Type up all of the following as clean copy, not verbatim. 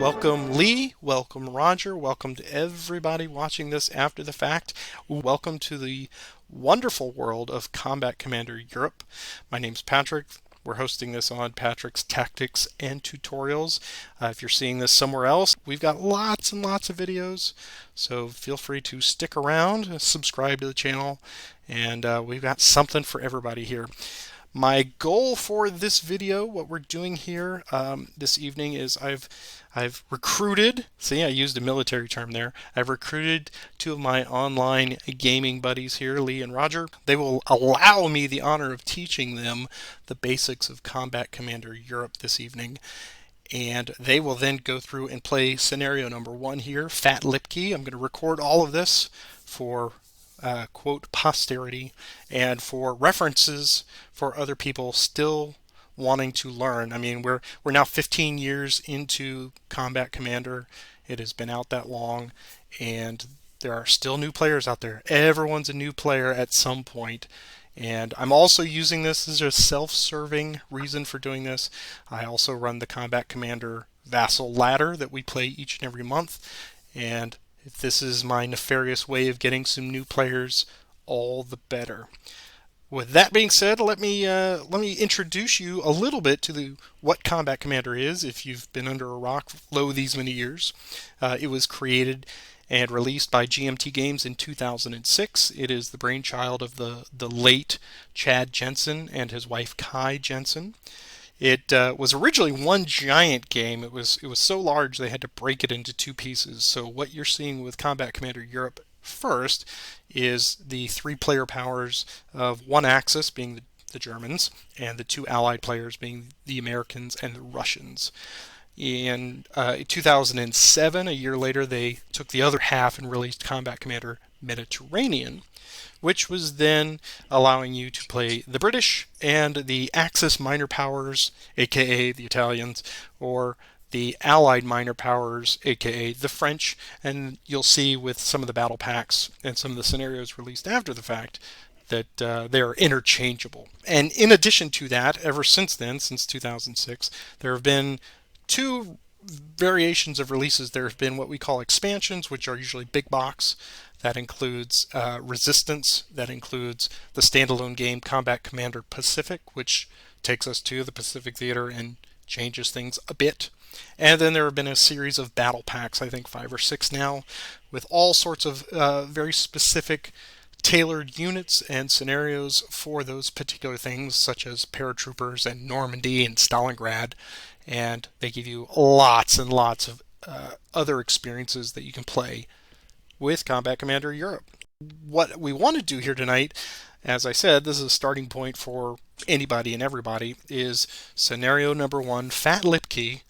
Welcome Lee, welcome Roger, welcome to everybody watching this after the fact. Welcome to the wonderful world of Combat Commander Europe. My name's Patrick. We're hosting this on Patrick's Tactics and Tutorials. If you're seeing this somewhere else, we've got lots and lots of videos, so feel free to stick around, subscribe to the channel, and we've got something for everybody here. My goal for this video, what we're doing here this evening, is I've recruited, see I used a military term there, I've recruited two of my online gaming buddies here, Lee and Roger. They will allow me the honor of teaching them the basics of Combat Commander Europe this evening. And they will then go through and play scenario number 1 here, Fat Lipki. I'm going to record all of this for quote posterity and for references for other people still wanting to learn. I mean, we're now 15 years into Combat Commander. It has been out that long, and there are still new players out there. Everyone's a new player at some point. And I'm also using this as a self-serving reason for doing this. I also run the Combat Commander Vassal ladder that we play each and every month. And if this is my nefarious way of getting some new players, all the better. With that being said, let me introduce you a little bit to what Combat Commander is. If you've been under a rock low these many years, it was created and released by GMT Games in 2006. It is the brainchild of the late Chad Jensen and his wife Kai Jensen. It was originally one giant game. It was so large they had to break it into 2 pieces. So what you're seeing with Combat Commander Europe first is the 3 player powers of one Axis, being the Germans, and the 2 allied players, being the Americans and the Russians. In 2007, a year later, they took the other half and released Combat Commander Mediterranean, which was then allowing you to play the British and the Axis minor powers, aka the Italians, or the Allied minor powers, aka the French. And you'll see with some of the battle packs and some of the scenarios released after the fact that they are interchangeable. And in addition to that, ever since then, since 2006, there have been 2 variations of releases. There have been what we call expansions, which are usually big box. That includes Resistance. That includes the standalone game Combat Commander Pacific, which takes us to the Pacific Theater and changes things a bit. And then there have been a series of battle packs, I think 5 or 6 now, with all sorts of very specific tailored units and scenarios for those particular things, such as paratroopers and Normandy and Stalingrad. And they give you lots and lots of other experiences that you can play with Combat Commander Europe. What we want to do here tonight, as I said, this is a starting point for anybody and everybody, is scenario number 1, Fat Lipki.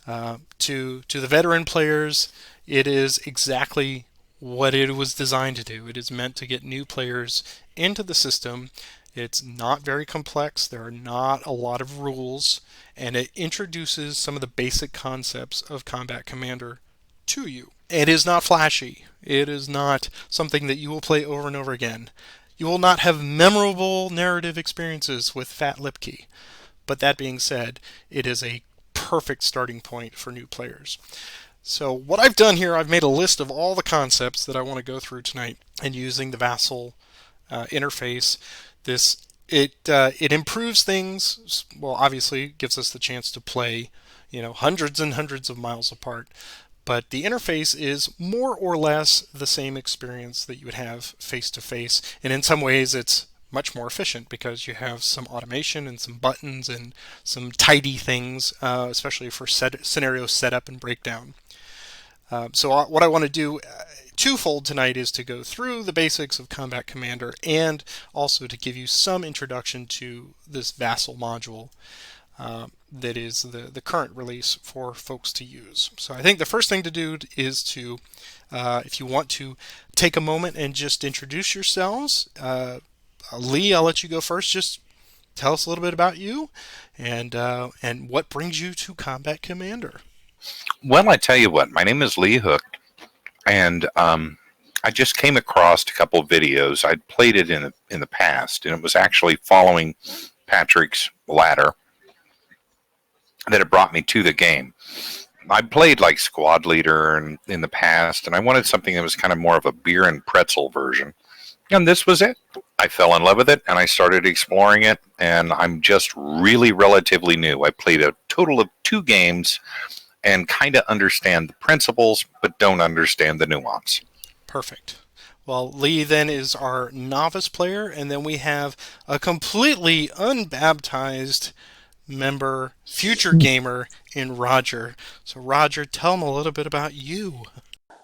To the veteran players, it is exactly what it was designed to do. It is meant to get new players into the system. It's not very complex. There are not a lot of rules, and it introduces some of the basic concepts of Combat Commander to you. It is not flashy. It is not something that you will play over and over again. You will not have memorable narrative experiences with Fat Lipki. But that being said, it is a perfect starting point for new players. So what I've done here, I've made a list of all the concepts that I want to go through tonight, and using the Vassal interface, it improves things. Well, obviously it gives us the chance to play, hundreds and hundreds of miles apart. But the interface is more or less the same experience that you would have face to face, and in some ways it's much more efficient because you have some automation and some buttons and some tidy things, especially for scenario setup and breakdown. So what I want to do twofold tonight is to go through the basics of Combat Commander and also to give you some introduction to this Vassal module that is the current release for folks to use. So I think the first thing to do is to, if you want to take a moment and just introduce yourselves. Lee, I'll let you go first. Just tell us a little bit about you and what brings you to Combat Commander. Well, I tell you what, my name is Lee Hook, and I just came across a couple of videos. I'd played it in the past, and it was actually following Patrick's ladder that it brought me to the game. I played like Squad Leader in the past, and I wanted something that was kind of more of a beer and pretzel version. And this was it. I fell in love with it, and I started exploring it, and I'm just really relatively new. I played a total of 2 games and kind of understand the principles, but don't understand the nuance. Perfect. Well, Lee then is our novice player, and then we have a completely unbaptized member, future gamer in Roger. So, Roger, tell him a little bit about you.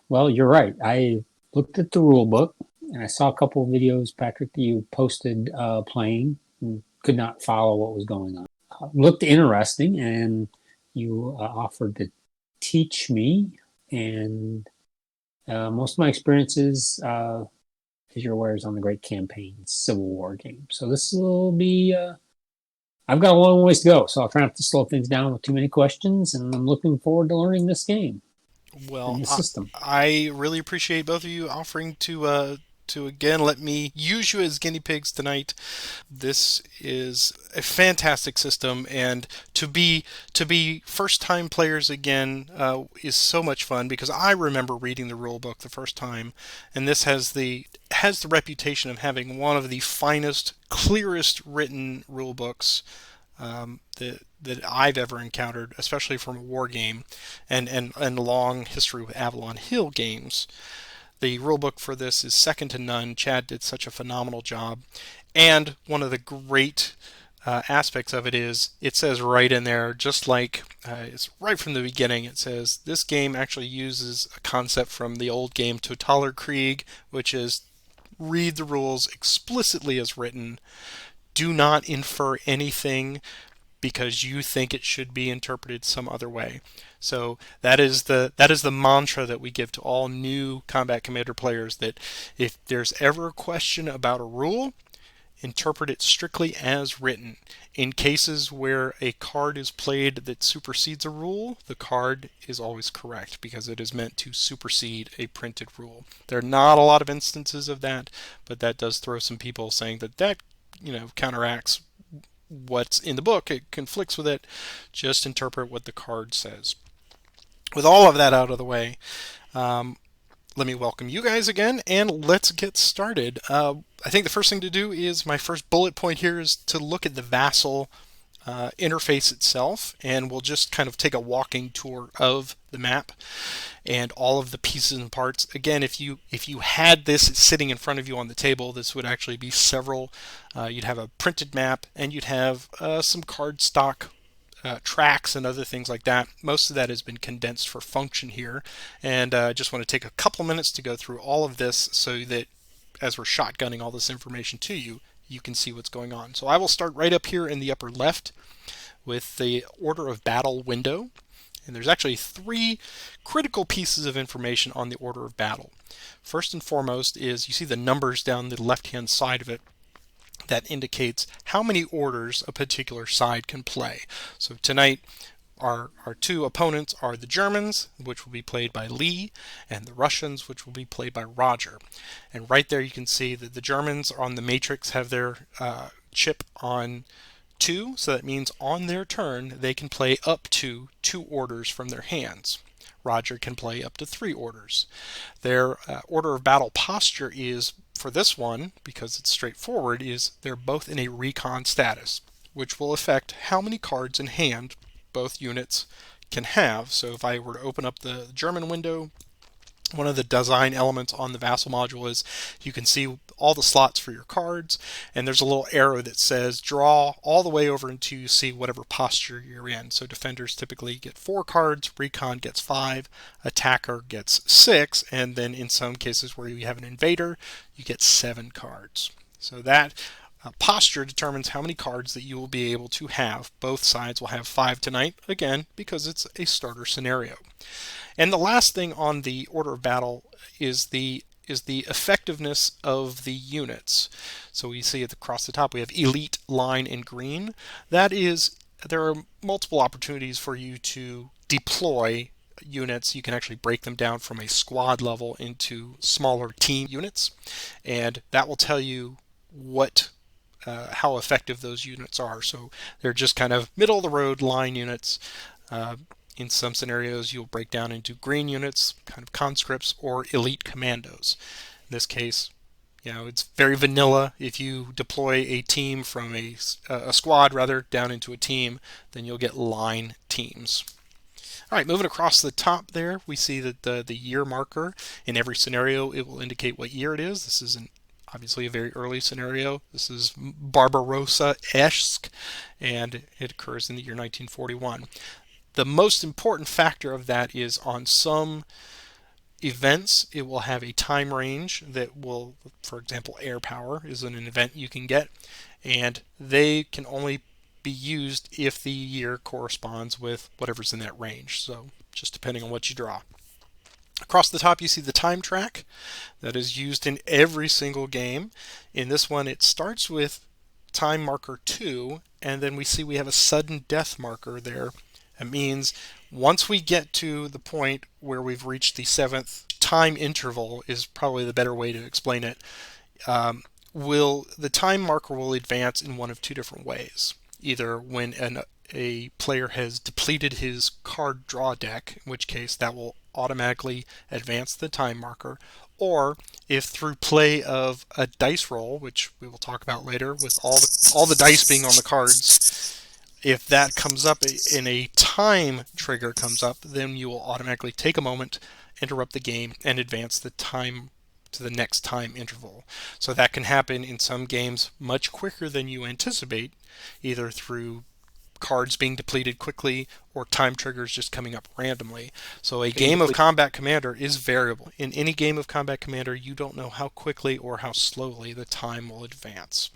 Well, you're right. I looked at the rule book and I saw a couple of videos, Patrick, that you posted playing and could not follow what was going on. Looked interesting, and you offered to teach me. And most of my experiences, as you're aware, is on the Great Campaign Civil War game. So this will be. I've got a long ways to go, so I'll try not to slow things down with too many questions, and I'm looking forward to learning this game and Well, the system. I really appreciate both of you offering to again let me use you as guinea pigs tonight. This is a fantastic system, and to be first time players again is so much fun because I remember reading the rule book the first time, and this has the reputation of having one of the finest, clearest written rule books that I've ever encountered, especially from a war game, and a long history with Avalon Hill games. The rulebook for this is second to none. Chad did such a phenomenal job, and one of the great aspects of it is it says right in there, just like it's right from the beginning. It says this game actually uses a concept from the old game Totaler Krieg, which is read the rules explicitly as written. Do not infer anything because you think it should be interpreted some other way. So that is the mantra that we give to all new Combat Commander players, that if there's ever a question about a rule, interpret it strictly as written. In cases where a card is played that supersedes a rule, the card is always correct because it is meant to supersede a printed rule. There are not a lot of instances of that, but that does throw some people saying that counteracts what's in the book. It conflicts with it. Just interpret what the card says. With all of that out of the way, let me welcome you guys again, and let's get started. I think the first thing to do is my first bullet point here is to look at the Vassal interface itself, and we'll just kind of take a walking tour of the map and all of the pieces and parts. Again, if you had this sitting in front of you on the table, this would actually be several. You'd have a printed map, and you'd have some card stock tracks and other things like that. Most of that has been condensed for function here, and I just want to take a couple minutes to go through all of this so that as we're shotgunning all this information to you, you can see what's going on. So I will start right up here in the upper left with the order of battle window. And there's actually 3 critical pieces of information on the order of battle. First and foremost is you see the numbers down the left-hand side of it. That indicates how many orders a particular side can play. So tonight, our 2 opponents are the Germans, which will be played by Lee, and the Russians, which will be played by Roger. And right there you can see that the Germans on the matrix have their chip on 2, so that means on their turn they can play up to 2 orders from their hands. Roger can play up to 3 orders. Their order of battle posture is, for this one, because it's straightforward, is they're both in a recon status, which will affect how many cards in hand both units can have. So if I were to open up the German window, one of the design elements on the Vassal module is you can see all the slots for your cards, and there's a little arrow that says draw all the way over until you see whatever posture you're in. So defenders typically get 4 cards, recon gets 5, attacker gets 6, and then in some cases where you have an invader, you get 7 cards. So that posture determines how many cards that you will be able to have. Both sides will have 5 tonight, again, because it's a starter scenario. And the last thing on the order of battle is the effectiveness of the units. So we see across the top we have elite, line, and green. That is, there are multiple opportunities for you to deploy units. You can actually break them down from a squad level into smaller team units, and that will tell you how effective those units are. So they're just kind of middle of the road line units. In some scenarios, you'll break down into green units, kind of conscripts, or elite commandos. In this case, it's very vanilla. If you deploy a team from a squad rather down into a team, then you'll get line teams. All right, moving across the top there, we see that the year marker in every scenario, it will indicate what year it is. This is obviously a very early scenario. This is Barbarossa-esque, and it occurs in the year 1941. The most important factor of that is on some events, it will have a time range that will, for example, air power is an event you can get, and they can only be used if the year corresponds with whatever's in that range. So just depending on what you draw. Across the top, you see the time track that is used in every single game. In this one, it starts with time marker 2, and then we see we have a sudden death marker there. That means once we get to the point where we've reached the 7th time interval is probably the better way to explain it. The time marker will advance in one of two different ways. Either when a player has depleted his card draw deck, in which case that will automatically advance the time marker, or if through play of a dice roll, which we will talk about later, with all the dice being on the cards, if that comes up in a time trigger comes up, then you will automatically take a moment, interrupt the game, and advance the time to the next time interval. So that can happen in some games much quicker than you anticipate, either through cards being depleted quickly or time triggers just coming up randomly. So a game of Combat Commander is variable. In any game of Combat Commander, you don't know how quickly or how slowly the time will advance.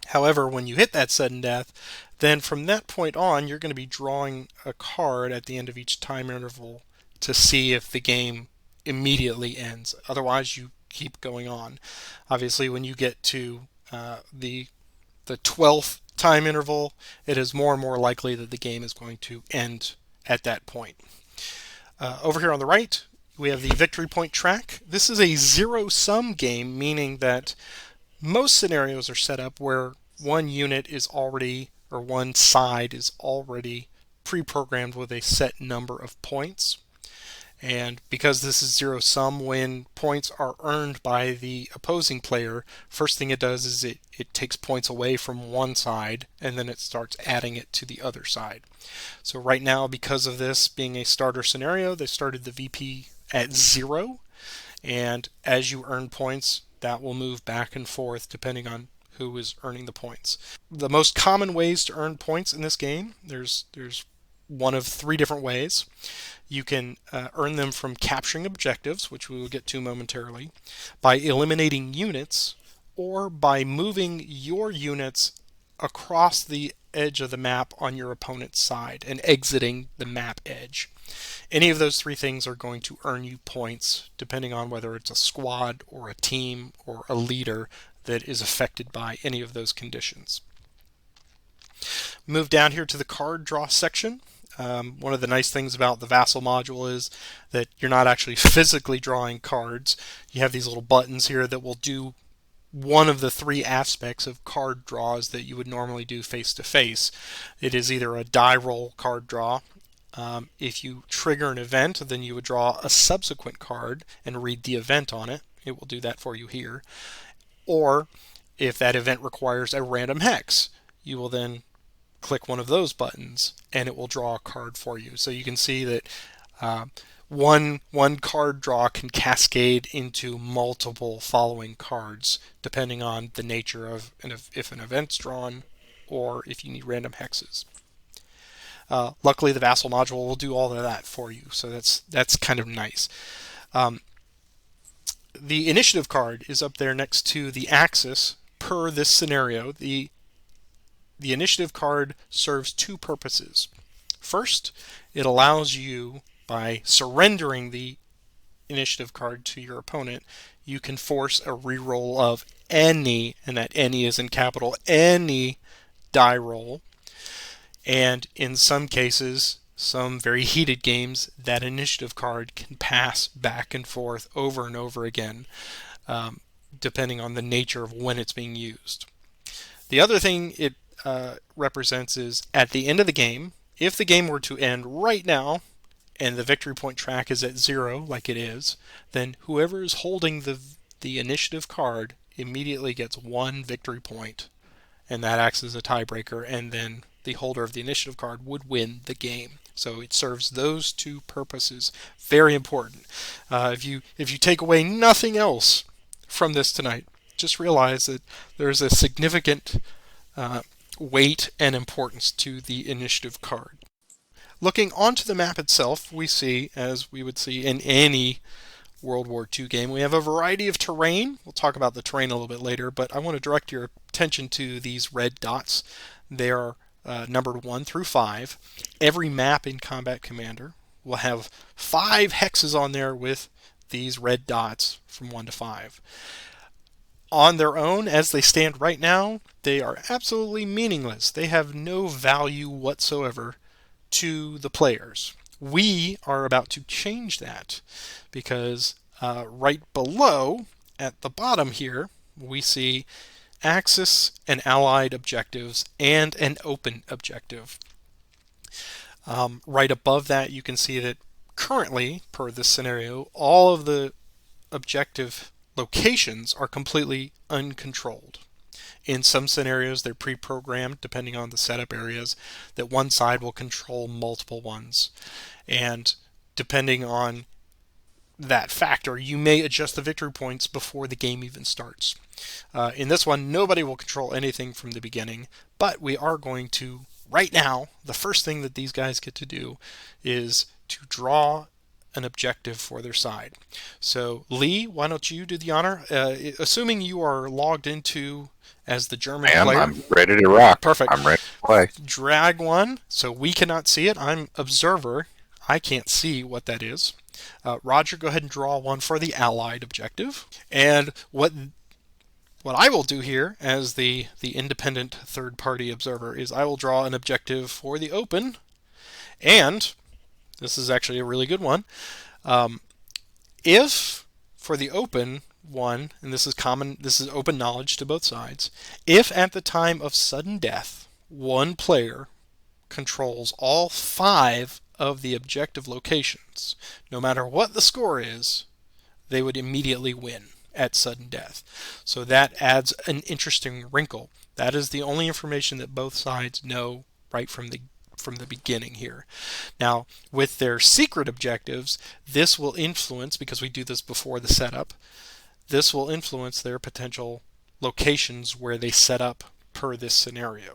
However, when you hit that sudden death, then from that point on, you're going to be drawing a card at the end of each time interval to see if the game immediately ends. Otherwise, you keep going on. Obviously, when you get to the 12th time interval, it is more and more likely that the game is going to end at that point. Over here on the right, we have the victory point track. This is a zero-sum game, meaning that most scenarios are set up where one unit is already, or one side is already pre-programmed with a set number of points. And because this is zero sum, when points are earned by the opposing player, first thing it does is it takes points away from one side and then it starts adding it to the other side. So right now, because of this being a starter scenario, they started the VP at 0, and as you earn points, that will move back and forth depending on who is earning the points. The most common ways to earn points in this game, there's one of 3 different ways. You can earn them from capturing objectives, which we will get to momentarily, by eliminating units, or by moving your units across the edge of the map on your opponent's side and exiting the map edge. Any of those 3 things are going to earn you points, depending on whether it's a squad or a team or a leader that is affected by any of those conditions. Move down here to the card draw section. One of the nice things about the Vassal module is that you're not actually physically drawing cards. You have these little buttons here that will do one of the 3 aspects of card draws that you would normally do face to face. It is either a die roll card draw. If you trigger an event, then you would draw a subsequent card and read the event on it. It will do that for you here. Or if that event requires a random hex, you will then click one of those buttons and it will draw a card for you. So you can see that one card draw can cascade into multiple following cards depending on the nature of if an event's drawn or if you need random hexes. Luckily, the Vassal module will do all of that for you, so that's kind of nice. The initiative card is up there next to the axis per this scenario. The initiative card serves 2 purposes. First, it allows you, by surrendering the initiative card to your opponent, you can force a reroll of any, and that any is in capital, any die roll. And in some cases, some very heated games, that initiative card can pass back and forth over and over again, depending on the nature of when it's being used. The other thing it represents is at the end of the game, if the game were to end right now and the victory point track is at 0, like it is, then whoever is holding the initiative card immediately gets 1 victory point, and that acts as a tiebreaker, and then the holder of the initiative card would win the game. So it serves those 2 purposes. Very important. If you take away nothing else from this tonight, just realize that there's a significant weight and importance to the initiative card. Looking onto the map itself, we see, as we would see in any World War II game, we have a variety of terrain. We'll talk about the terrain a little bit later, but I want to direct your attention to these red dots. They are numbered 1 through 5. Every map in Combat Commander will have 5 hexes on there with these red dots from 1 to 5. On their own, as they stand right now, they are absolutely meaningless. They have no value whatsoever to the players. We are about to change that because right below at the bottom here we see Axis and allied objectives and an open objective. Right above that you can see that currently, per this scenario, all of the objective locations are completely uncontrolled. In some scenarios, they're pre-programmed, depending on the setup areas, that one side will control multiple ones. And depending on that factor, you may adjust the victory points before the game even starts. In this one, nobody will control anything from the beginning, but we are going to, right now, the first thing that these guys get to do is to draw an objective for their side. So, Lee, why don't you do the honor? Assuming you are logged into as the German player. I'm ready to rock. Perfect. I'm ready to play. Drag one, so we cannot see it. I'm observer. I can't see what that is. Roger, go ahead and draw one for the allied objective. And what I will do here as the independent third-party observer is I will draw an objective for the open, and this is actually a really good one. If for the open one, and this is open knowledge to both sides, if at the time of sudden death, one player controls all 5 of the objective locations, no matter what the score is, they would immediately win at sudden death. So that adds an interesting wrinkle. That is the only information that both sides know right from the beginning here. Now, with their secret objectives, this will influence, because we do this before the setup, this will influence their potential locations where they set up per this scenario.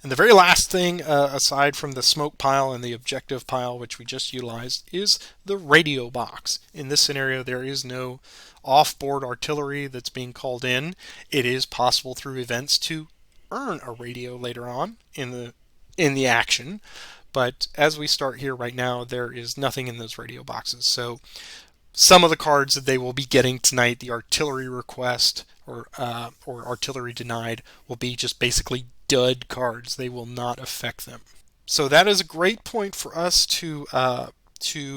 And the very last thing, aside from the smoke pile and the objective pile, which we just utilized, is the radio box. In this scenario, there is no off-board artillery that's being called in. It is possible through events to earn a radio later on in the action, but as we start here right now, there is nothing in those radio boxes. So some of the cards that they will be getting tonight, the artillery request or artillery denied, will be just basically dud cards. They will not affect them. So that is a great point for us to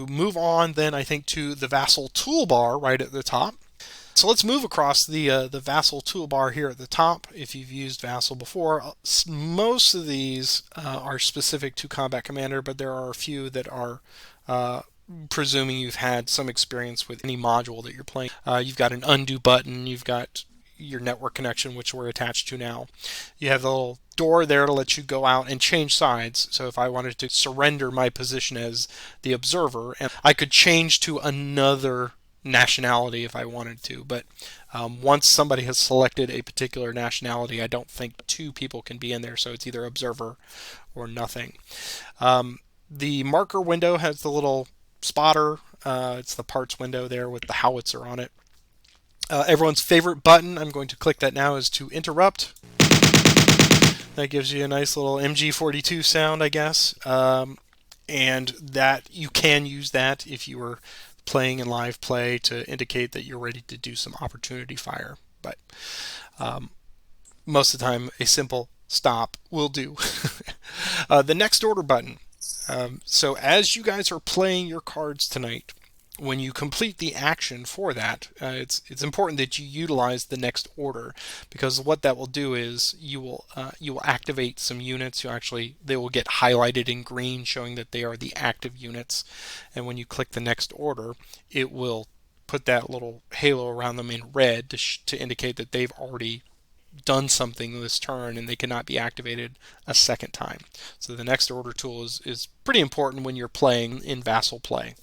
move on then, I think, to the Vassal toolbar right at the top. So let's move across the Vassal toolbar here at the top. If you've used Vassal before, most of these are specific to Combat Commander, but there are a few that are presuming you've had some experience with any module that you're playing. You've got an undo button, you've got your network connection, which we're attached to now. You have the little door there to let you go out and change sides. So if I wanted to surrender my position as the observer, and I could change to another nationality if I wanted to, but once somebody has selected a particular nationality, I don't think 2 people can be in there, so it's either observer or nothing. The marker window has the little spotter. It's the parts window there with the howitzer on it. Everyone's favorite button, I'm going to click that now, is to interrupt. That gives you a nice little MG42 sound, I guess, and that you can use that if you were playing in live play to indicate that you're ready to do some opportunity fire. But most of the time, a simple stop will do. The next order button. So as you guys are playing your cards tonight, when you complete the action for that, it's important that you utilize the next order, because what that will do is you will activate some units. They will get highlighted in green, showing that they are the active units. And when you click the next order, it will put that little halo around them in red to indicate that they've already done something this turn and they cannot be activated a second time. So the next order tool is pretty important when you're playing in Vassal play.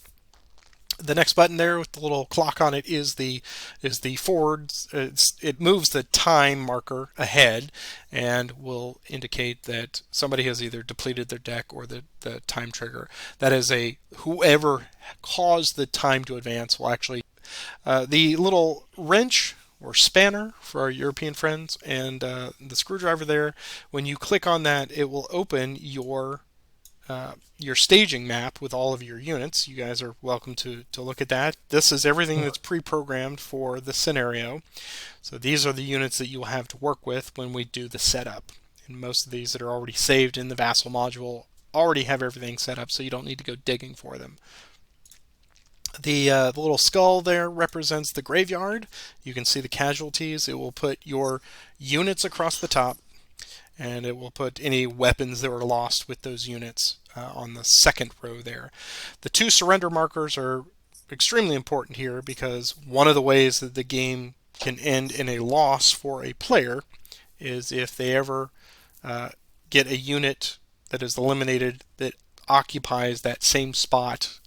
The next button there with the little clock on it is the forward. It moves the time marker ahead and will indicate that somebody has either depleted their deck or the time trigger. That is whoever caused the time to advance will actually. The little wrench or spanner for our European friends and the screwdriver there, when you click on that, it will open your staging map with all of your units. You guys are welcome to look at that. This is everything that's pre-programmed for the scenario. So these are the units that you'll have to work with when we do the setup. And most of these that are already saved in the Vassal module already have everything set up, so you don't need to go digging for them. The little skull there represents the graveyard. You can see the casualties. It will put your units across the top, and it will put any weapons that were lost with those units on the second row there. The 2 surrender markers are extremely important here, because one of the ways that the game can end in a loss for a player is if they ever get a unit that is eliminated that occupies that same spot.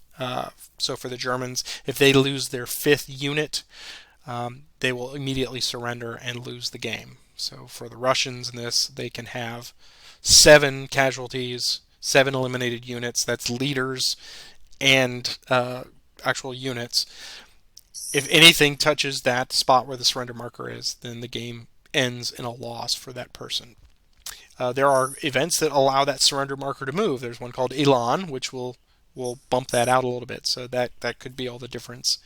So for the Germans, if they lose their 5th unit, they will immediately surrender and lose the game. So for the Russians in this, they can have 7 casualties, 7 eliminated units. That's leaders and actual units. If anything touches that spot where the surrender marker is, then the game ends in a loss for that person. There are events that allow that surrender marker to move. There's one called Elan, which will bump that out a little bit. So that could be all the difference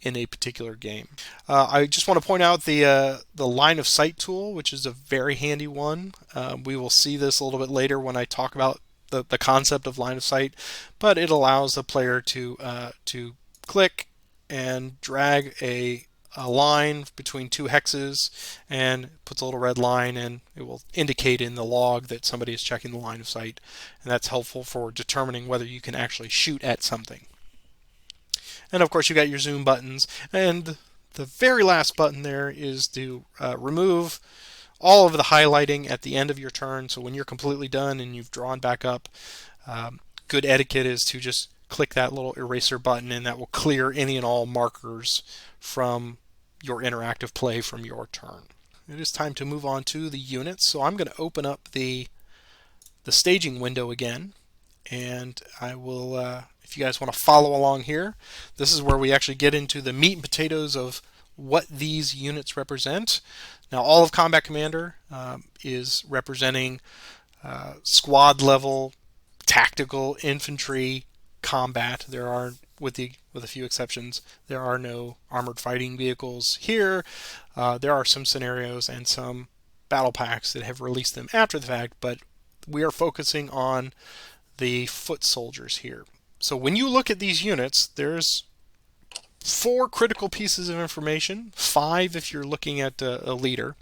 in a particular game. I just want to point out the line of sight tool, which is a very handy one. We will see this a little bit later when I talk about the concept of line of sight, but it allows the player to click and drag a line between 2 hexes and puts a little red line, and it will indicate in the log that somebody is checking the line of sight, and that's helpful for determining whether you can actually shoot at something. And of course you got your zoom buttons, and the very last button there is to remove all of the highlighting at the end of your turn. So when you're completely done and you've drawn back up, good etiquette is to just click that little eraser button, and that will clear any and all markers from your interactive play from your turn. It is time to move on to the units. So I'm going to open up the staging window again, and I will, if you guys want to follow along here, this is where we actually get into the meat and potatoes of what these units represent. Now, all of Combat Commander is representing squad level tactical infantry combat. There are, with a few exceptions, there are no armored fighting vehicles here. There are some scenarios and some battle packs that have released them after the fact, but we are focusing on the foot soldiers here. So when you look at these units, there's 4 critical pieces of information, 5 if you're looking at a leader.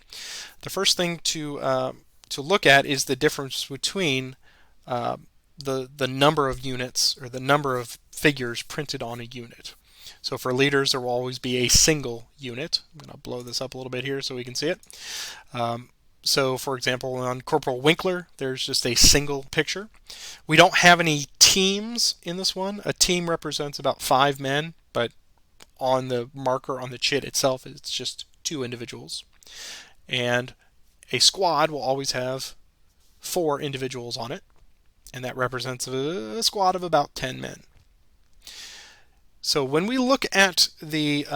The first thing to look at is the difference between the number of units, or the number of figures printed on a unit. So for leaders, there will always be a single unit. I'm going to blow this up a little bit here so we can see it. So for example, on Corporal Winkler, there's just a single picture. We don't have any teams in this one. A team represents about 5 men, but on the marker on the chit itself, it's just 2 individuals. And a squad will always have 4 individuals on it, and that represents a squad of about 10 men. So when we look at the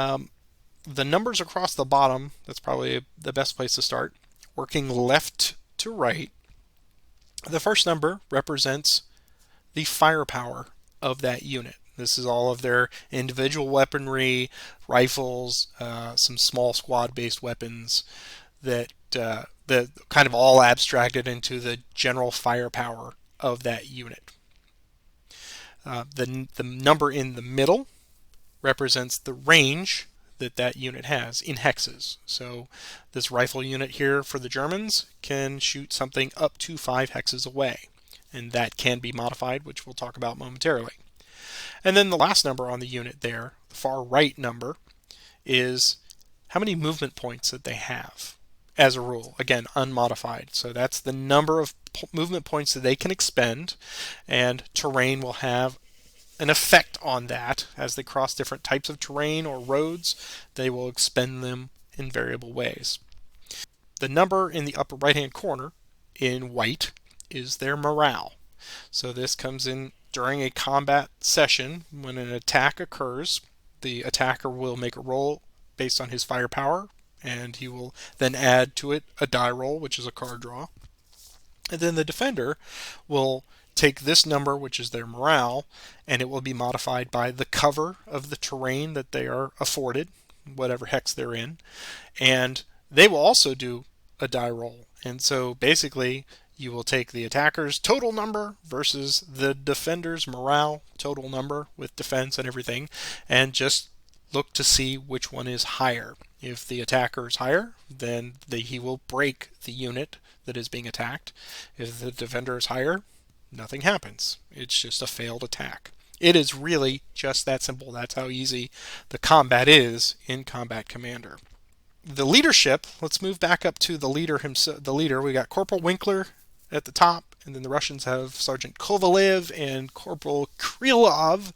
numbers across the bottom, that's probably the best place to start. Working left to right, the first number represents the firepower of that unit. This is all of their individual weaponry, rifles, some small squad-based weapons that kind of all abstracted into the general firepower of that unit. The number in the middle represents the range that that unit has in hexes. So this rifle unit here for the Germans can shoot something up to 5 hexes away, and that can be modified, which we'll talk about momentarily. And then the last number on the unit there, the far right number, is how many movement points that they have as a rule. Again, unmodified. So that's the number of movement points that they can expend, and terrain will have an effect on that. As they cross different types of terrain or roads, they will expend them in variable ways. The number in the upper right hand corner in white is their morale. So this comes in during a combat session. When an attack occurs, the attacker will make a roll based on his firepower, and he will then add to it a die roll, which is a card draw. And then the defender will take this number, which is their morale, and it will be modified by the cover of the terrain that they are afforded, whatever hex they're in, and they will also do a die roll. And so basically you will take the attacker's total number versus the defender's morale total number with defense and everything, and just look to see which one is higher. If the attacker is higher, then he will break the unit that is being attacked. If the defender is higher, nothing happens. It's just a failed attack. It is really just that simple. That's how easy the combat is in Combat Commander. The leadership, let's move back up to the leader himself. The leader, we got Corporal Winkler at the top, and then the Russians have Sergeant Kovalev and Corporal Krylov.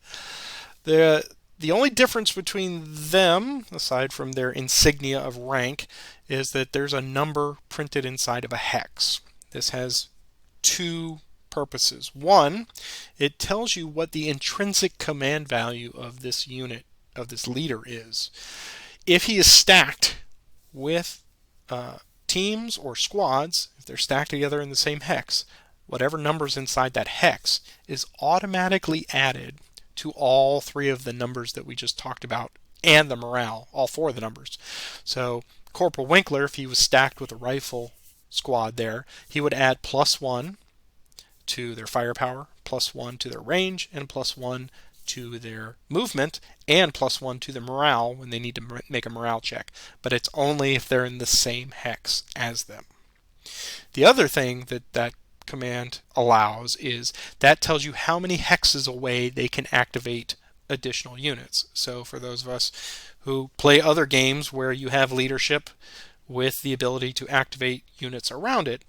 The only difference between them, aside from their insignia of rank, is that there's a number printed inside of a hex. This has two purposes. One, it tells you what the intrinsic command value of this unit, of this leader, is. If he is stacked with teams or squads, if they're stacked together in the same hex, whatever number's inside that hex is automatically added to all 3 of the numbers that we just talked about, and the morale, all 4 of the numbers. So Corporal Winkler, if he was stacked with a rifle squad there, he would add +1 to their firepower, +1 to their range, and +1 to their movement, and +1 to their morale when they need to make a morale check. But it's only if they're in the same hex as them. The other thing that command allows is that tells you how many hexes away they can activate additional units. So for those of us who play other games where you have leadership with the ability to activate units around it,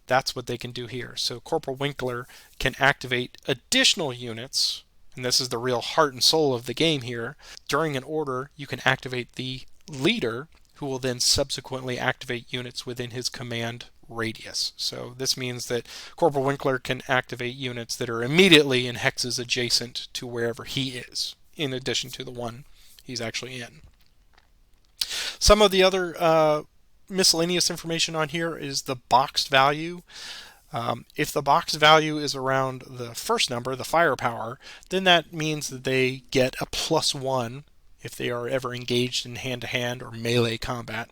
that's what they can do here. So Corporal Winkler can activate additional units, and this is the real heart and soul of the game here. During an order, you can activate the leader, who will then subsequently activate units within his command radius. So this means that Corporal Winkler can activate units that are immediately in hexes adjacent to wherever he is, in addition to the one he's actually in. Some of the other miscellaneous information on here is the boxed value. If the boxed value is around the first number, the firepower, then that means that they get a +1 if they are ever engaged in hand-to-hand or melee combat.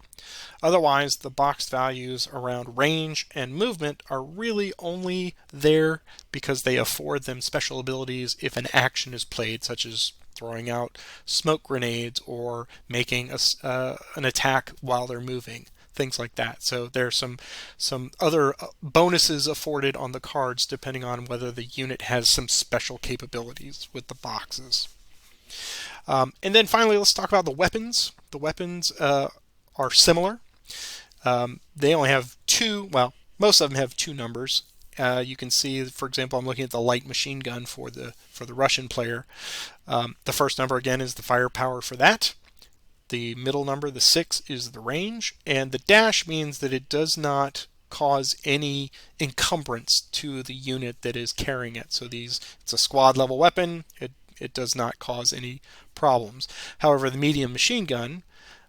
Otherwise, the boxed values around range and movement are really only there because they afford them special abilities if an action is played, such as throwing out smoke grenades or making an attack while they're moving, things like that. So there's some other bonuses afforded on the cards depending on whether the unit has some special capabilities with the boxes. And then finally, let's talk about the weapons. The weapons are similar. They only have 2, well, most of them have 2 numbers. You can see, for example, I'm looking at the light machine gun for the Russian player. The first number, again, is the firepower for that. The middle number, the 6, is the range. And the dash means that it does not cause any encumbrance to the unit that is carrying it. So it's a squad level weapon. It does not cause any problems. However, the medium machine gun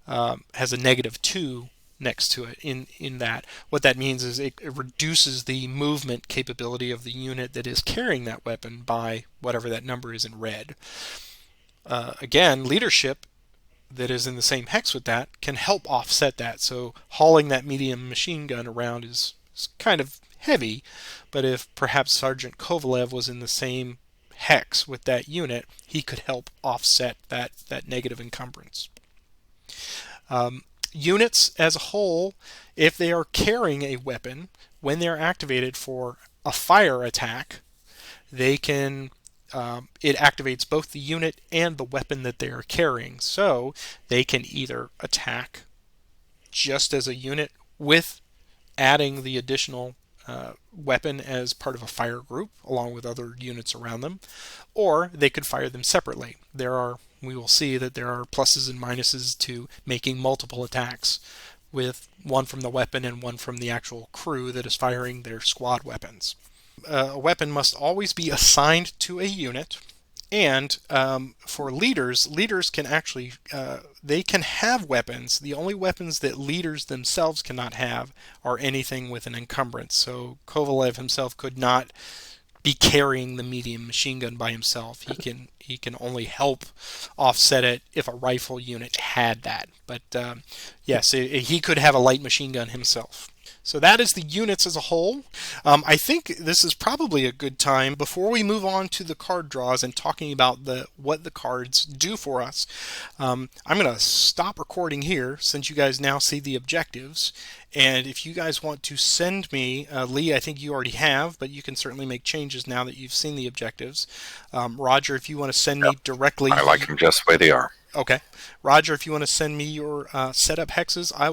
has a -2 next to it in that. What that means is it reduces the movement capability of the unit that is carrying that weapon by whatever that number is in red. Again, leadership that is in the same hex with that can help offset that. So hauling that medium machine gun around is kind of heavy, but if perhaps Sergeant Kovalev was in the same hex with that unit, he could help offset that negative encumbrance. Units as a whole, if they are carrying a weapon, when they're activated for a fire attack, they can it activates both the unit and the weapon that they are carrying. So they can either attack just as a unit with adding the additional weapon as part of a fire group along with other units around them, or they could fire them separately. We will see that there are pluses and minuses to making multiple attacks with one from the weapon and one from the actual crew that is firing their squad weapons. A weapon must always be assigned to a unit, and for leaders can actually they can have weapons. The only weapons that leaders themselves cannot have are anything with an encumbrance. So Kovalev himself could not be carrying the medium machine gun by himself. He can only help offset it if a rifle unit had that. But yes, he could have a light machine gun himself. So that is the units as a whole. I think this is probably a good time, before we move on to the card draws and talking about what the cards do for us. I'm going to stop recording here since you guys now see the objectives. And if you guys want to send me, Lee, I think you already have, but you can certainly make changes now that you've seen the objectives. Roger, if you want to send me directly... I like them just the way they are. Okay, Roger, if you want to send me your setup hexes, I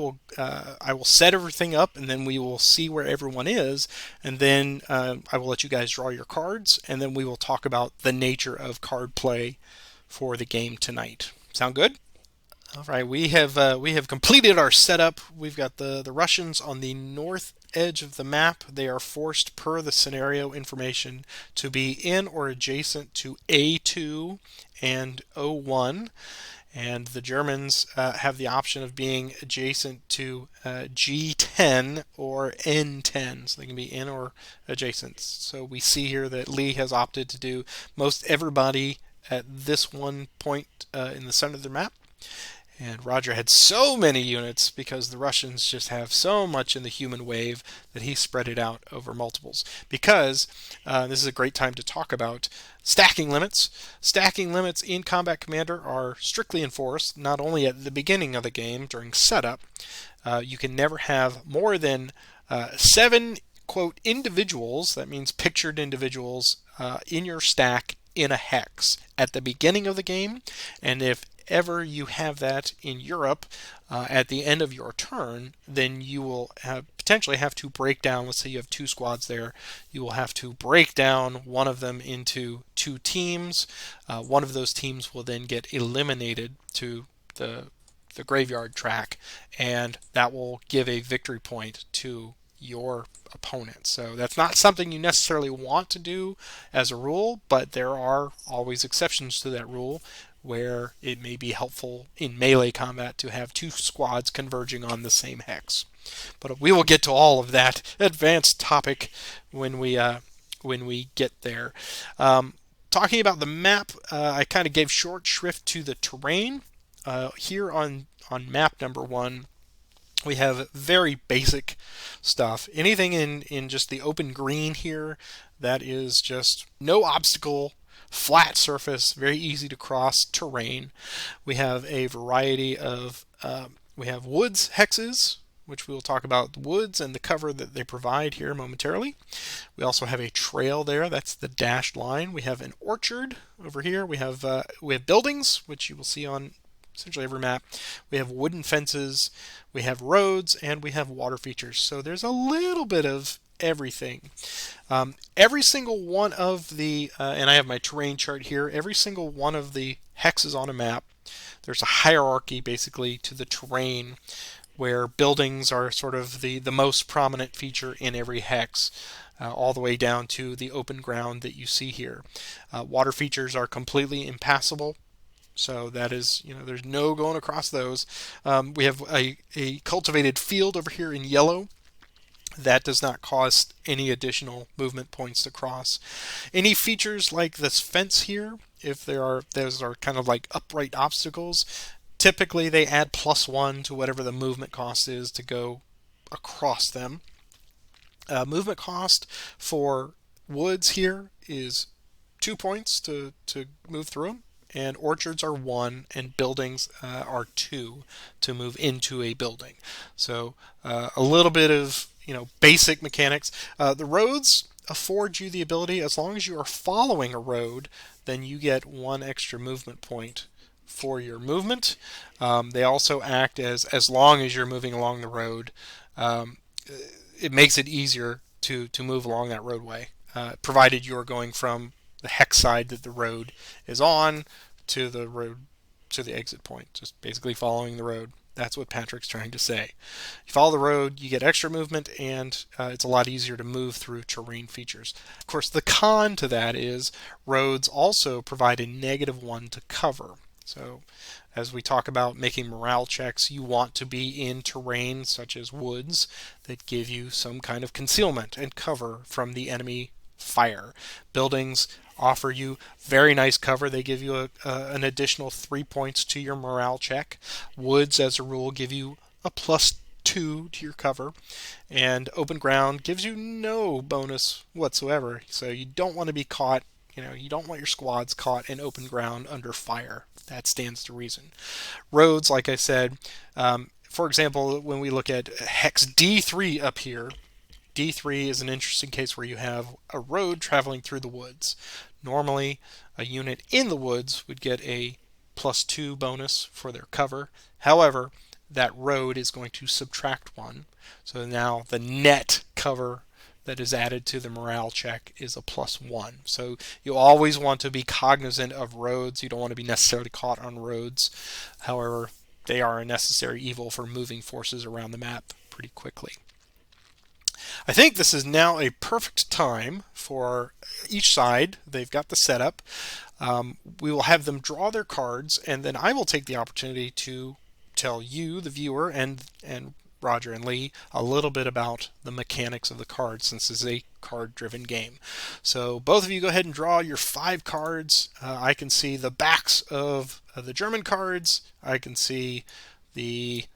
will set everything up, and then we will see where everyone is, and then I will let you guys draw your cards, and then we will talk about the nature of card play for the game tonight. Sound good? All right, we have completed our setup. We've got the Russians on the north edge of the map. They are forced, per the scenario information, to be in or adjacent to A2 and O1, and the Germans have the option of being adjacent to G10 or N10, so they can be in or adjacent. So we see here that Lee has opted to do most everybody at this one point in the center of the map. And Roger had so many units because the Russians just have so much in the human wave that he spread it out over multiples. Because this is a great time to talk about stacking limits. Stacking limits in Combat Commander are strictly enforced, not only at the beginning of the game during setup. You can never have more than 7, quote, individuals, that means pictured individuals, in your stack in a hex at the beginning of the game. And if ever you have that in Europe at the end of your turn, then you will potentially have to break down, let's say you have 2 squads there, you will have to break down one of them into 2 teams. One of those teams will then get eliminated to the graveyard track, and that will give a victory point to your opponent. So that's not something you necessarily want to do as a rule, but there are always exceptions to that rule, where it may be helpful in melee combat to have 2 squads converging on the same hex. But we will get to all of that advanced topic when we get there. Talking about the map, I kind of gave short shrift to the terrain. Here on map number 1, we have very basic stuff. Anything in just the open green here, that is just no obstacle, flat surface, very easy to cross terrain. We have a variety of, we have woods hexes, which we will talk about the woods and the cover that they provide here momentarily. We also have a trail there, that's the dashed line. We have an orchard over here. We have buildings, which you will see on essentially every map. We have wooden fences, we have roads, and we have water features. So there's a little bit of everything. Every single one of the, and I have my terrain chart here, every single one of the hexes on a map, there's a hierarchy basically to the terrain, where buildings are sort of the most prominent feature in every hex, all the way down to the open ground that you see here. Water features are completely impassable. So that is, there's no going across those. We have a cultivated field over here in yellow. That does not cost any additional movement points to cross. Any features like this fence here, if those are kind of like upright obstacles, typically they add +1 to whatever the movement cost is to go across them. Movement cost for woods here is 2 points to move through them, and orchards are 1, and buildings are 2 to move into a building. So a little bit of basic mechanics. The roads afford you the ability, as long as you are following a road, then you get 1 extra movement point for your movement. They also act as long as you're moving along the road. Um, it makes it easier to move along that roadway, provided you're going from the hex side that the road is on to the road to the exit point, just basically following the road. That's what Patrick's trying to say. You follow the road, you get extra movement, and it's a lot easier to move through terrain features. Of course, the con to that is roads also provide a -1 to cover. So as we talk about making morale checks, you want to be in terrain such as woods that give you some kind of concealment and cover from the enemy fire. Buildings offer you very nice cover. They give you an additional 3 points to your morale check. Woods, as a rule, give you a +2 to your cover. And open ground gives you no bonus whatsoever. So you don't want to be caught, you don't want your squads caught in open ground under fire. That stands to reason. Roads, like I said, for example, when we look at hex D3 up here, D3 is an interesting case where you have a road traveling through the woods. Normally, a unit in the woods would get a +2 bonus for their cover. However, that road is going to subtract 1. So now the net cover that is added to the morale check is a +1. So you always want to be cognizant of roads. You don't want to be necessarily caught on roads. However, they are a necessary evil for moving forces around the map pretty quickly. I think this is now a perfect time for each side. They've got the setup. We will have them draw their cards, and then I will take the opportunity to tell you, the viewer, and Roger and Lee, a little bit about the mechanics of the cards, since this is a card-driven game. So both of you go ahead and draw your 5 cards. I can see the backs of the German cards. I can see the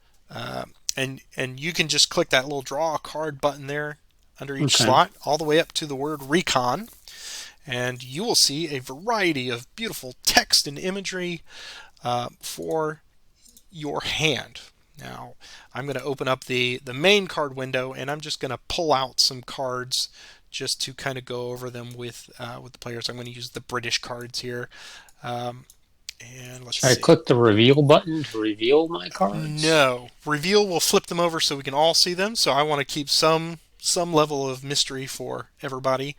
and you can just click that little draw a card button there under each slot, all the way up to the word recon, and you will see a variety of beautiful text and imagery for your hand. Now, I'm going to open up the main card window, and I'm just going to pull out some cards just to kind of go over them with the players. I'm going to use the British cards here. And let's see. I click the reveal button to reveal my cards? No. Reveal will flip them over so we can all see them. So I want to keep some level of mystery for everybody.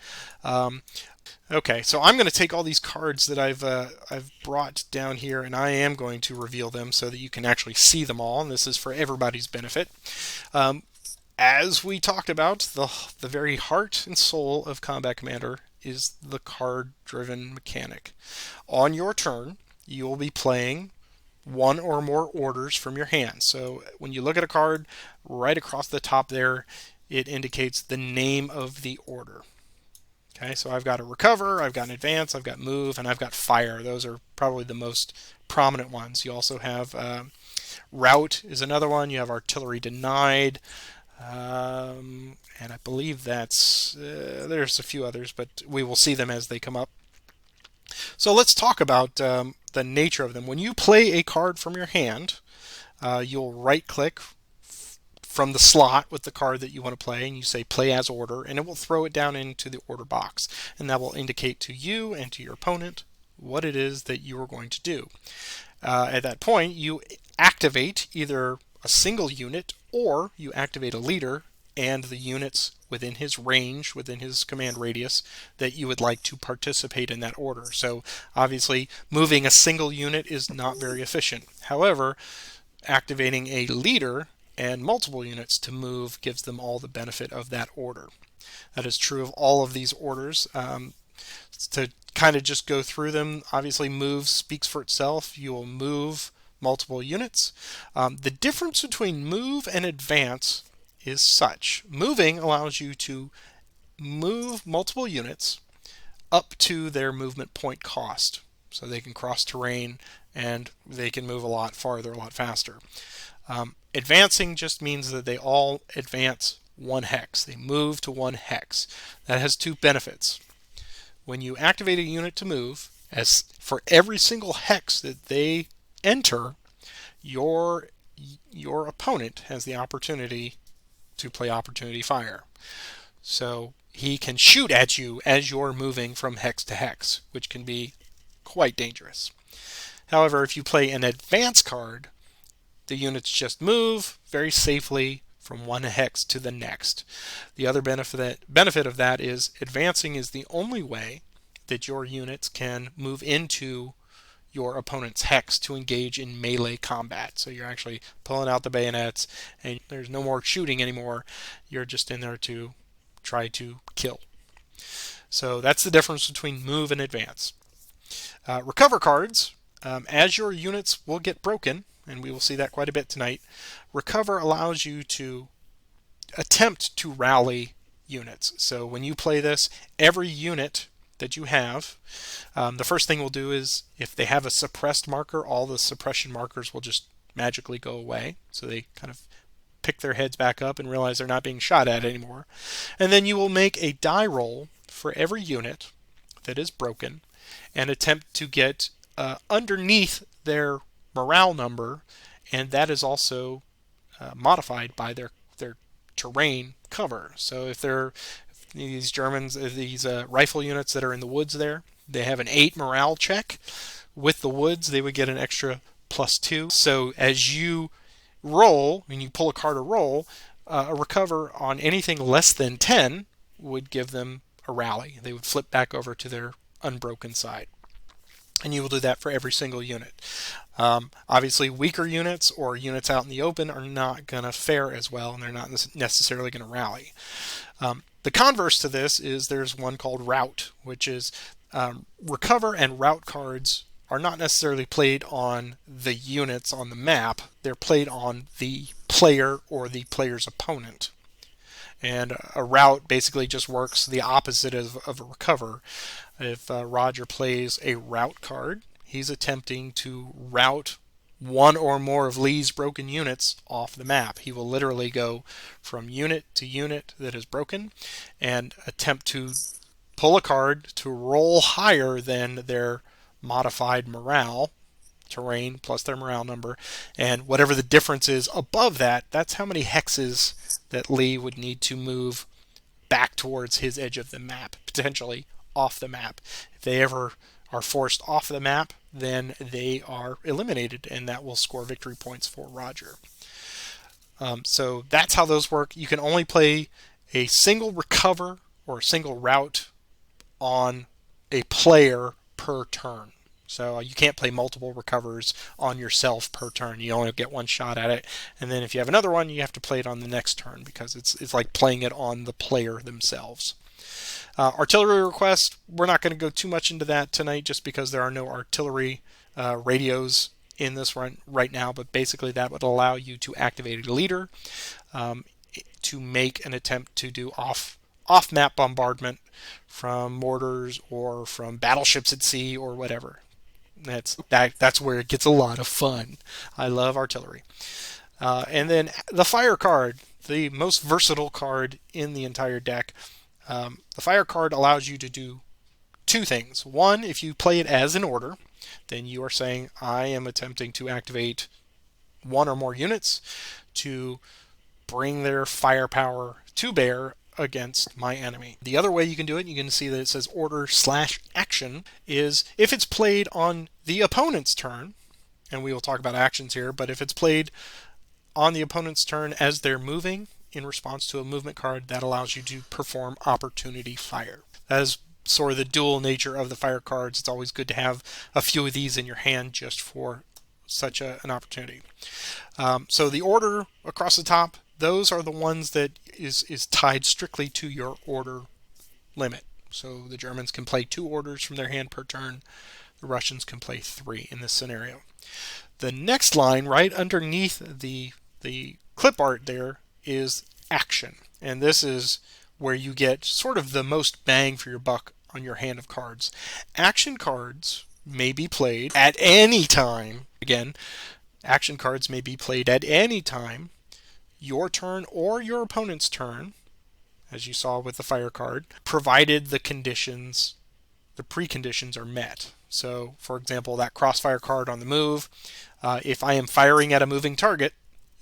Okay, so I'm going to take all these cards that I've brought down here, and I am going to reveal them so that you can actually see them all, and this is for everybody's benefit. As we talked about, the very heart and soul of Combat Commander is the card-driven mechanic. On your turn, you will be playing 1 or more orders from your hand. So when you look at a card, right across the top there, it indicates the name of the order. Okay, so I've got a recover, I've got an advance, I've got move, and I've got fire. Those are probably the most prominent ones. You also have rout is another one. You have artillery denied, and I believe that's there's a few others, but we will see them as they come up. So let's talk about the nature of them. When you play a card from your hand, you'll right-click from the slot with the card that you want to play, and you say play as order, and it will throw it down into the order box, and that will indicate to you and to your opponent what it is that you are going to do. At that point, you activate either a single unit, or you activate a leader and the units within his range, within his command radius, that you would like to participate in that order. So obviously moving a single unit is not very efficient. However, activating a leader and multiple units to move gives them all the benefit of that order. That is true of all of these orders. To kind of just go through them, obviously move speaks for itself. You will move multiple units. The difference between move and advance is such. Moving allows you to move multiple units up to their movement point cost. So they can cross terrain and they can move a lot farther, a lot faster. Advancing just means that they all advance 1 hex. They move to 1 hex. That has 2 benefits. when you activate a unit to move, as for every single hex that they enter, your opponent has the opportunity to play opportunity fire. So he can shoot at you as you're moving from hex to hex, which can be quite dangerous. However, if you play an advance card, the units just move very safely from one hex to the next. The other benefit of that is advancing is the only way that your units can move into your opponent's hex to engage in melee combat. So you're actually pulling out the bayonets and there's no more shooting anymore. You're just in there to try to kill. So that's the difference between move and advance. Recover cards, as your units will get broken, and we will see that quite a bit tonight, recover allows you to attempt to rally units. So when you play this, every unit that you have, the first thing we'll do is if they have a suppressed marker, all the suppression markers will just magically go away. So they kind of pick their heads back up and realize they're not being shot at anymore. And then you will make a die roll for every unit that is broken and attempt to get underneath their morale number, and that is also modified by their terrain cover. So if these Germans, these rifle units that are in the woods there, they have an 8 morale check. With the woods, they would get an extra +2. So as you roll, when you pull a card or roll, a recover on anything less than 10 would give them a rally. They would flip back over to their unbroken side. And you will do that for every single unit. Obviously, weaker units or units out in the open are not going to fare as well, and they're not necessarily going to rally. The converse to this is there's one called rout, which is recover and rout cards are not necessarily played on the units on the map. They're played on the player or the player's opponent. And a rout basically just works the opposite of a recover. If Roger plays a rout card, he's attempting to rout one or more of Lee's broken units off the map. He will literally go from unit to unit that is broken and attempt to pull a card to roll higher than their modified morale terrain plus their morale number, and whatever the difference is above that, that's how many hexes that Lee would need to move back towards his edge of the map, potentially off the map. If they ever are forced off the map, then they are eliminated, and that will score victory points for Roger. So that's how those work. You can only play a single recover or a single rout on a player per turn. So you can't play multiple recovers on yourself per turn. You only get one shot at it, and then if you have another one, you have to play it on the next turn because it's like playing it on the player themselves. Artillery request, we're not going to go too much into that tonight just because there are no artillery radios in this run right now, but basically that would allow you to activate a leader to make an attempt to do off-map bombardment from mortars or from battleships at sea or whatever. That's where it gets a lot of fun. I love artillery. And then the fire card, the most versatile card in the entire deck. The fire card allows you to do two things. One, if you play it as an order, then you are saying, I am attempting to activate one or more units to bring their firepower to bear against my enemy. The other way you can do it, you can see that it says order/action, is if it's played on the opponent's turn, and we will talk about actions here, but if it's played on the opponent's turn as they're moving in response to a movement card, that allows you to perform opportunity fire. That is sort of the dual nature of the fire cards. It's always good to have a few of these in your hand just for such an opportunity. So the order across the top, those are the ones that is tied strictly to your order limit. So the Germans can play 2 orders from their hand per turn. The Russians can play 3 in this scenario. The next line right underneath the clip art there is action. And this is where you get sort of the most bang for your buck on your hand of cards. Action cards may be played at any time. Again, action cards may be played at any time, your turn or your opponent's turn, as you saw with the fire card, provided the conditions the preconditions are met. So, for example, that crossfire card on the move, if I am firing at a moving target,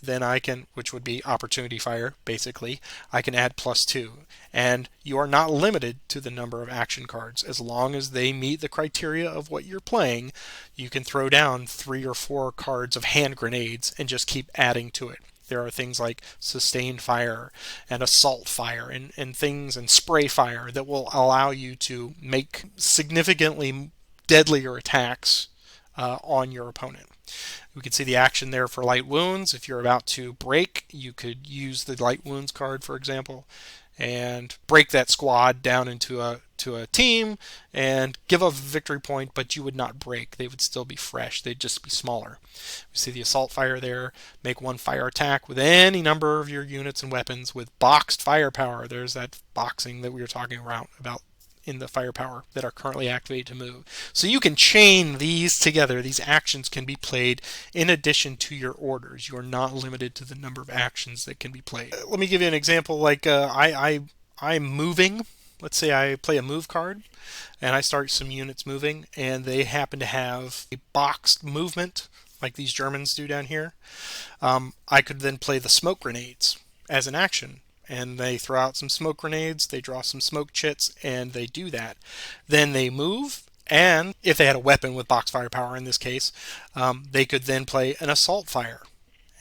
then I can, which would be opportunity fire, basically, I can add +2. And you are not limited to the number of action cards. As long as they meet the criteria of what you're playing, you can throw down 3 or 4 cards of hand grenades and just keep adding to it. There are things like sustained fire and assault fire and things and spray fire that will allow you to make significantly deadlier attacks on your opponent. We can see the action there for light wounds. If you're about to break, you could use the light wounds card, for example, and break that squad down into a team and give a victory point, but you would not break. They would still be fresh. They'd just be smaller. We see the assault fire there. Make 1 fire attack with any number of your units and weapons with boxed firepower. There's that boxing that we were talking about in the firepower that are currently activated to move. So you can chain these together. These actions can be played in addition to your orders. You are not limited to the number of actions that can be played. Let me give you an example. Like I'm moving. Let's say I play a move card and I start some units moving and they happen to have a boxed movement like these Germans do down here. I could then play the smoke grenades as an action. And they throw out some smoke grenades, they draw some smoke chits, and they do that. Then they move, and if they had a weapon with box firepower in this case, they could then play an assault fire.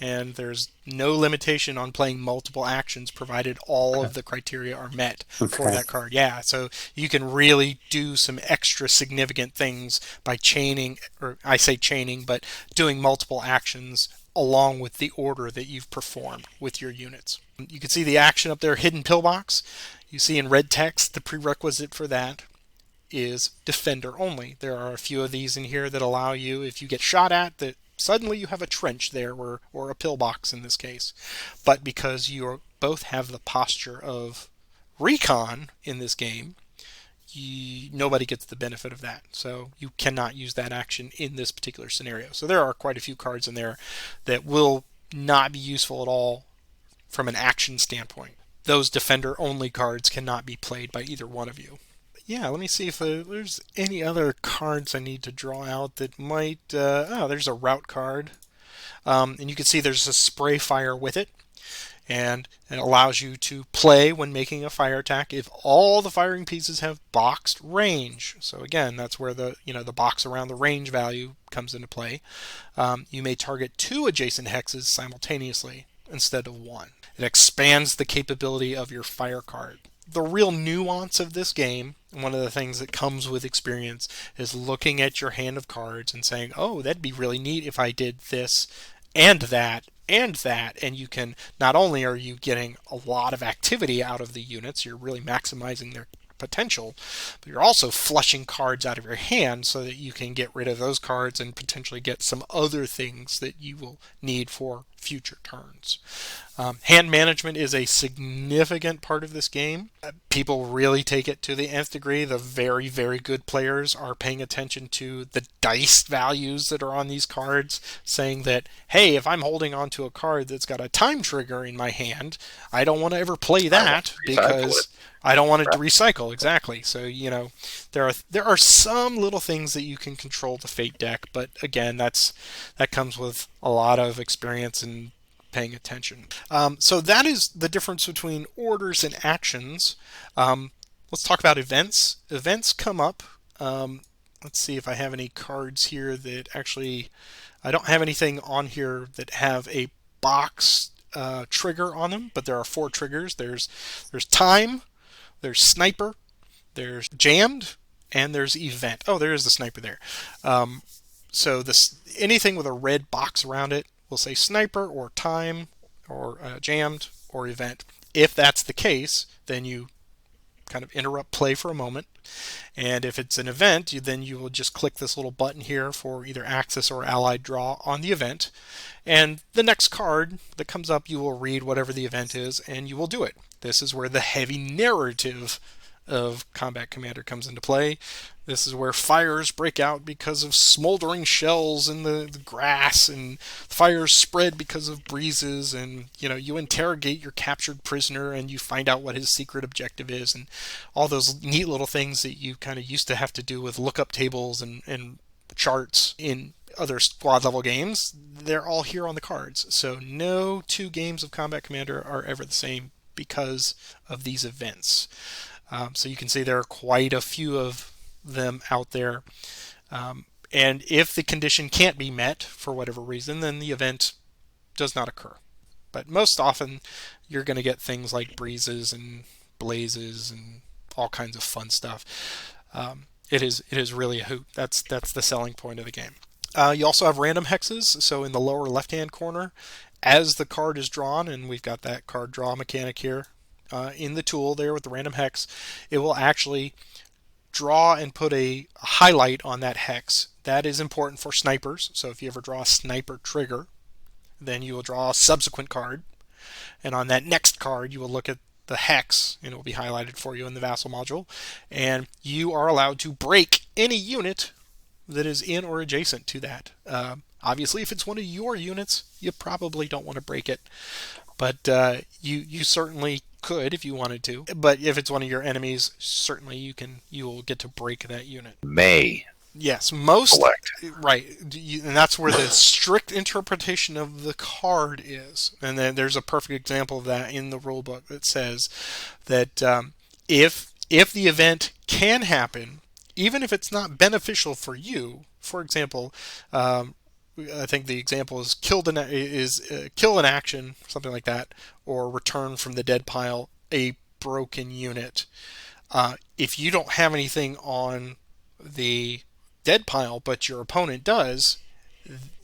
And there's no limitation on playing multiple actions provided all of the criteria are met for that card. Yeah, so you can really do some extra significant things by chaining, or I say chaining, but doing multiple actions along with the order that you've performed with your units. You can see the action up there, hidden pillbox. You see in red text, the prerequisite for that is defender only. There are a few of these in here that allow you, if you get shot at, that suddenly you have a trench there, or a pillbox in this case. But because you both have the posture of recon in this game, nobody gets the benefit of that. So you cannot use that action in this particular scenario. So there are quite a few cards in there that will not be useful at all from an action standpoint. Those defender-only cards cannot be played by either one of you. But yeah, let me see if there's any other cards I need to draw out that might... there's a route card. And you can see there's a spray fire with it. And it allows you to play when making a fire attack if all the firing pieces have boxed range. So again, that's where the box around the range value comes into play. You may target 2 adjacent hexes simultaneously instead of 1. It expands the capability of your fire card. The real nuance of this game, one of the things that comes with experience, is looking at your hand of cards and saying, oh, that'd be really neat if I did this and that and that, and you can, not only are you getting a lot of activity out of the units, you're really maximizing their potential, but you're also flushing cards out of your hand so that you can get rid of those cards and potentially get some other things that you will need for future turns. Hand management is a significant part of this game. People really take it to the nth degree. The very, very good players are paying attention to the dice values that are on these cards, saying that, hey, if I'm holding onto a card that's got a time trigger in my hand, I don't want to ever play that because I don't want it to recycle. Exactly. So, there are some little things that you can control the fate deck, but again, that comes with a lot of experience and paying attention. So that is the difference between orders and actions. Let's talk about events. Events come up. Let's see if I have any cards here that actually... I don't have anything on here that have a box trigger on them, but there are 4 triggers. There's time, there's sniper, there's jammed, and there's event. Oh, there is the sniper there. So anything with a red box around it will say sniper or time or jammed or event. If that's the case, then you kind of interrupt play for a moment. And if it's an event, then you will just click this little button here for either Axis or Allied Draw on the event. And the next card that comes up, you will read whatever the event is, and you will do it. This is where the heavy narrative of Combat Commander comes into play. This is where fires break out because of smoldering shells in the grass, and fires spread because of breezes, and you interrogate your captured prisoner and you find out what his secret objective is, and all those neat little things that you kind of used to have to do with lookup tables and charts in other squad level games. They're all here on the cards. So no two games of Combat Commander are ever the same because of these events. So you can see there are quite a few of them out there. And if the condition can't be met for whatever reason, then the event does not occur. But most often, you're going to get things like breezes and blazes and all kinds of fun stuff. It is really a hoot. That's the selling point of the game. You also have random hexes. So in the lower left-hand corner, as the card is drawn, and we've got that card draw mechanic here in the tool there with the random hex, it will actually draw and put a highlight on that hex. That is important for snipers. So if you ever draw a sniper trigger, then you will draw a subsequent card. And on that next card, you will look at the hex, and it will be highlighted for you in the Vassal module. And you are allowed to break any unit that is in or adjacent to that. Obviously, if it's one of your units, you probably don't want to break it. But you certainly could if you wanted to. But if it's one of your enemies, certainly you will get to break that unit. Yes, most Select. right, and that's where the strict interpretation of the card is. And then there's a perfect example of that in the rulebook that says that if the event can happen, even if it's not beneficial for you. For example, I think the example is kill in action, something like that, or return from the dead pile a broken unit. If you don't have anything on the dead pile, but your opponent does,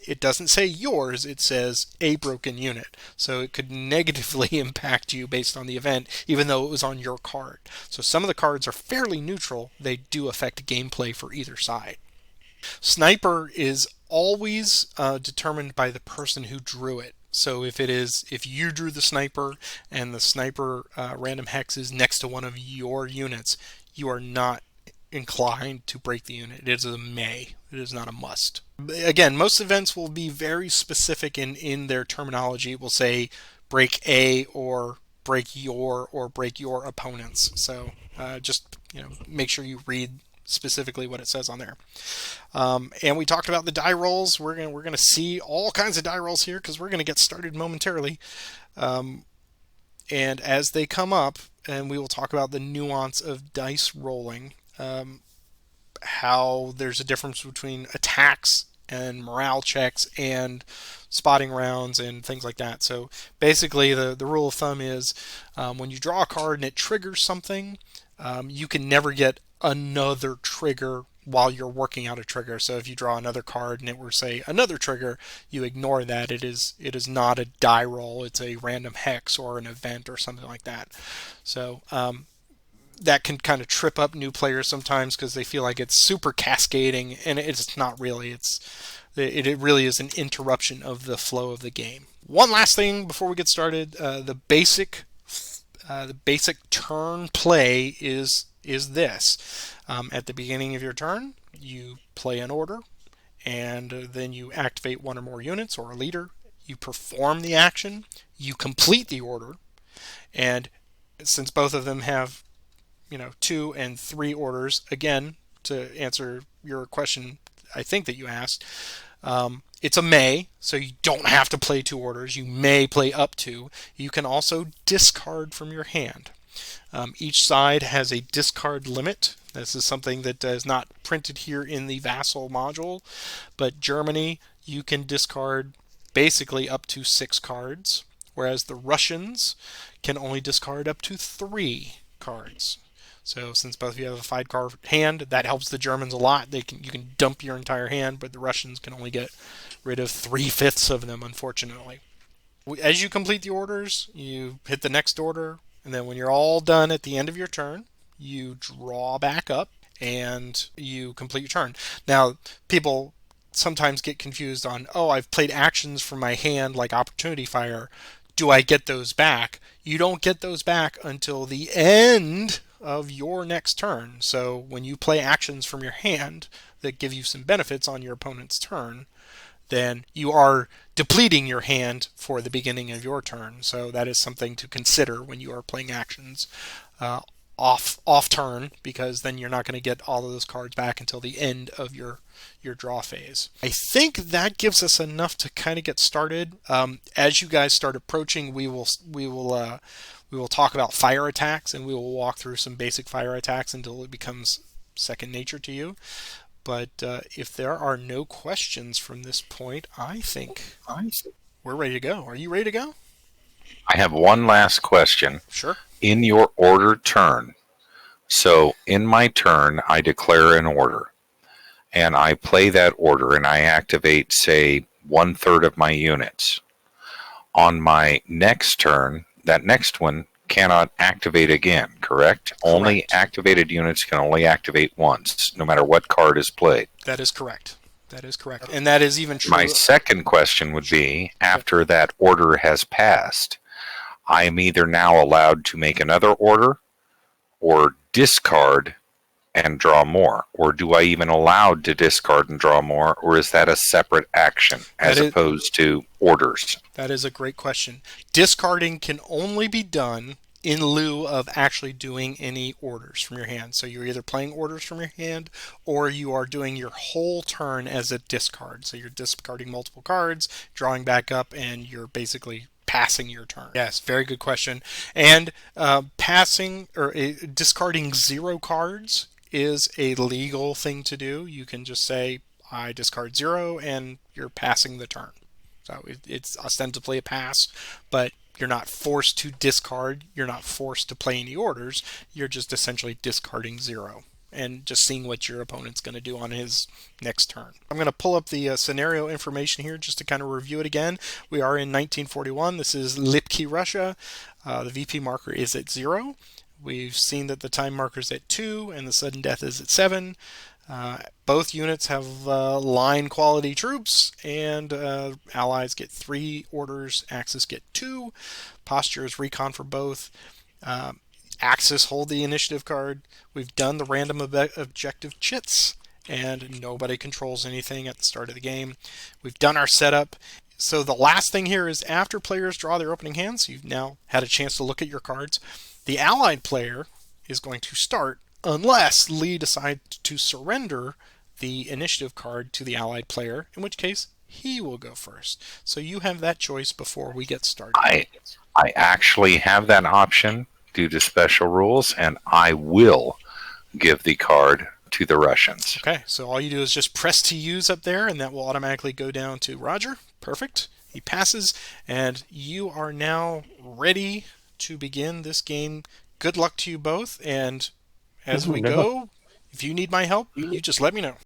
it doesn't say yours, it says a broken unit. So it could negatively impact you based on the event, even though it was on your card. So some of the cards are fairly neutral. They do affect gameplay for either side. Sniper is always determined by the person who drew it. So if you drew the sniper and the sniper random hex is next to one of your units, you are not inclined to break the unit. It is a may. It is not a must. Again, most events will be very specific in their terminology. It will say break a or break your opponents. So just make sure you read specifically what it says on there. And we talked about the die rolls. We're gonna see all kinds of die rolls here because we're gonna get started momentarily. And as they come up, and we will talk about the nuance of dice rolling, how there's a difference between attacks and morale checks and spotting rounds and things like that. So basically the rule of thumb is when you draw a card and it triggers something, you can never get another trigger while you're working out a trigger. So if you draw another card and it were, say, another trigger, you ignore that. It is not a die roll. It's a random hex or an event or something like that. So that can kind of trip up new players sometimes because they feel like it's super cascading, and it's not really. It really is an interruption of the flow of the game. One last thing before we get started: the basic turn play is this. At the beginning of your turn, you play an order, and then you activate one or more units or a leader. You perform the action. You complete the order, and since both of them have 2 and 3 orders, again, to answer your question I think that you asked, it's a may, so you don't have to play 2 orders. You may play up to. You can also discard from your hand. Each side has a discard limit. This is something that is not printed here in the Vassal module, but Germany, you can discard basically up to 6 cards, whereas the Russians can only discard up to 3 cards. So since both of you have a 5-card hand, that helps the Germans a lot. You can dump your entire hand, but the Russians can only get rid of 3/5 of them, unfortunately. As you complete the orders, you hit the next order, and then when you're all done at the end of your turn, you draw back up and you complete your turn. Now, people sometimes get confused on, I've played actions from my hand like Opportunity Fire. Do I get those back? You don't get those back until the end of your next turn. So when you play actions from your hand that give you some benefits on your opponent's turn, then you are depleting your hand for the beginning of your turn. So that is something to consider when you are playing actions uh, off turn, because then you're not going to get all of those cards back until the end of your draw phase. I think that gives us enough to kind of get started. As you guys start approaching, we will talk about fire attacks, and we will walk through some basic fire attacks until it becomes second nature to you. But if there are no questions from this point, I think we're ready to go. Are you ready to go? I have one last question. Sure. In your order turn, so in my turn, I declare an order, and I play that order, and I activate, say, 1/3 of my units. On my next turn, that next one cannot activate again, correct? Only activated units can only activate once, no matter what card is played. That is correct. That is correct. And that is even true. My second question would be, after that order has passed, I am either now allowed to make another order or discard and draw more, or do I even allowed to discard and draw more, or is that a separate action as opposed to orders? That is a great question. Discarding can only be done in lieu of actually doing any orders from your hand. So you're either playing orders from your hand, or you are doing your whole turn as a discard. So you're discarding multiple cards, drawing back up, and you're basically passing your turn. Yes, very good question. And discarding 0 cards is a legal thing to do. You can just say, I discard 0, and you're passing the turn. So it's ostensibly a pass, but you're not forced to discard. You're not forced to play any orders. You're just essentially discarding 0 and just seeing what your opponent's going to do on his next turn. I'm going to pull up the scenario information here just to kind of review it again. We are in 1941. This is Lipki, Russia. The VP marker is at 0. We've seen that the time marker is at 2 and the sudden death is at 7. Both units have line quality troops, and allies get 3 orders, Axis get 2. Posture is recon for both. Axis hold the initiative card. We've done the random objective chits, and nobody controls anything at the start of the game. We've done our setup. So the last thing here is, after players draw their opening hands, you've now had a chance to look at your cards. The allied player is going to start unless Lee decides to surrender the initiative card to the allied player, in which case he will go first. So you have that choice before we get started. I actually have that option due to special rules, and I will give the card to the Russians. Okay, so all you do is just press to use up there, and that will automatically go down to Roger. Perfect. He passes, and you are now ready to begin this game. Good luck to you both, and as we go, if you need my help, you just let me know.